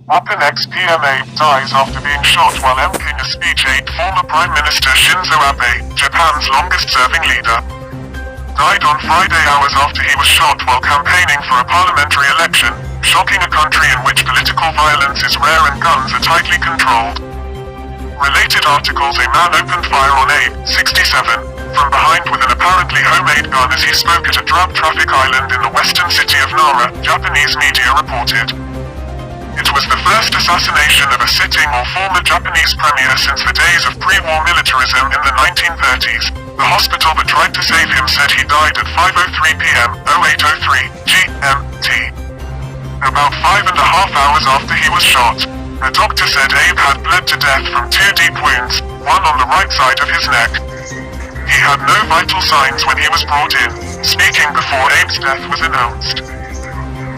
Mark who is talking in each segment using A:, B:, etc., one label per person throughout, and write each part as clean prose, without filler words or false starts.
A: Apan ex-PM Abe dies after being shot while mking speech8Former Prime Minister Shinzo Abe, Japan's longest-serving leader, died on Friday hours after he was shot while campaigning for a parliamentary election, shocking a country in which political violence is rare and guns are tightly controlled. Related articles: a man opened fire on Abe, 67, from behind with an apparently homemade gun as he spoke at a drug traffic island in the western city of Nara, Japanese media reported. It was the first assassination of a sitting or former Japanese premier since the days of pre-war militarism in the 1930s. The hospital that tried to save him said he died at 5:03 p.m. 08:03 GMT. About 5.5 hours after he was shot. The doctor said Abe had bled to death from 2 deep wounds, one on the right side of his neck. He had no vital signs when he was brought in, speaking before Abe's death was announced.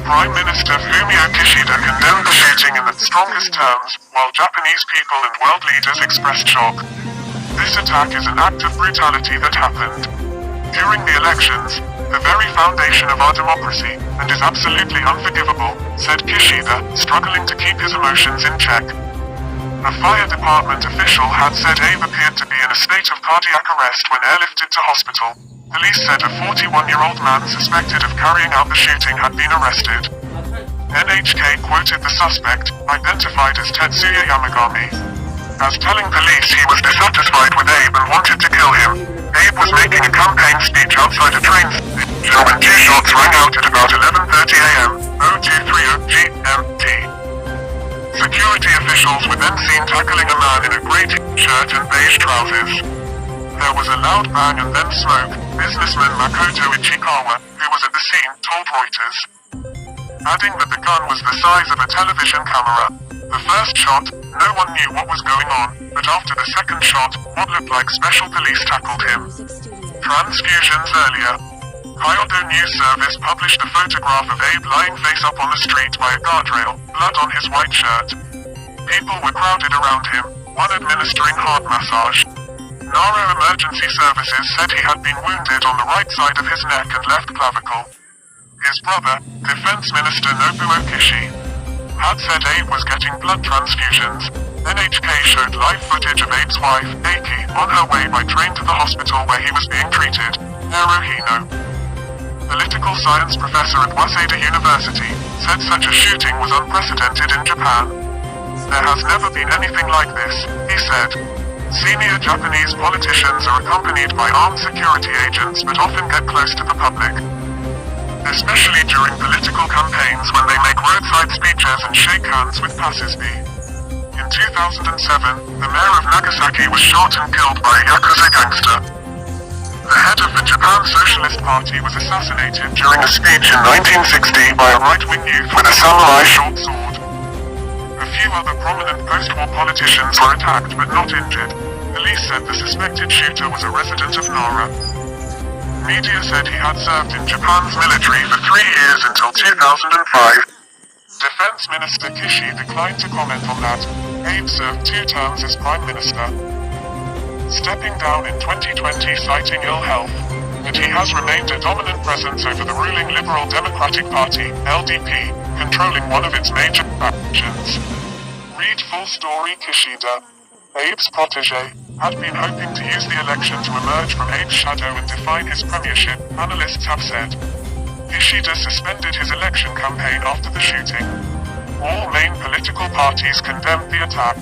A: Prime Minister Fumio Kishida condemned the shooting in the strongest terms, while Japanese people and world leaders expressed shock. This attack is an act of brutality that happened during the elections, the very foundation of our democracy, and is absolutely unforgivable, said Kishida, struggling to keep his emotions in check. A fire department official had said Abe appeared to be in a state of cardiac arrest when airlifted to hospital. Police said a 41-year-old man suspected of carrying out the shooting had been arrested. NHK quoted the suspect, identified as Tetsuya Yamagami, as telling police he was dissatisfied with Abe and wanted to kill him. Abe was making a campaign speech outside a train station when 2 shots rang out at about 11:30 a.m. 0230 GMT. Security officials were then seen tackling a man in a grey t-shirt and beige trousers. There was a loud bang and then smoke, businessman Makoto Ichikawa, who was at the scene, told Reuters, adding that the gun was the size of a television camera. The first shot, no one knew what was going on, but after the second shot, what looked like special police tackled him. Transfusions earlier. Kyoto News Service published a photograph of Abe lying face up on the street by a guardrail, blood on his white shirt. People were crowded around him, one administering heart massage. Nara Emergency Services said he had been wounded on the right side of his neck and left clavicle. His brother, Defense Minister Nobuo Kishi, had said Abe was getting blood transfusions. NHK showed live footage of Abe's wife, Aiki, on her way by train to the hospital where he was being treated, Naruhino. Political science professor at Waseda University said such a shooting was unprecedented in Japan. There has never been anything like this, he said. Senior Japanese politicians are accompanied by armed security agents but often get close to the public, especially during political campaigns when they make roadside speeches and shake hands with passers-by. In 2007, the mayor of Nagasaki was shot and killed by a Yakuza gangster. The head of the Japan Socialist Party was assassinated during a speech in 1960 by a right-wing youth with a samurai short sword. A few other prominent post-war politicians were attacked but not injured. Police said the suspected shooter was a resident of Nara. Media said he had served in Japan's military for 3 years until 2005. Defense Minister Kishi declined to comment on that. Abe served 2 terms as Prime Minister, stepping down in 2020 citing ill health, but he has remained a dominant presence over the ruling Liberal Democratic Party, LDP, controlling one of its major factions. Read full story. Kishida, Abe's protege, had been hoping to use the election to emerge from Abe's shadow and define his premiership, analysts have said. Kishida suspended his election campaign after the shooting. All main political parties condemned the attack.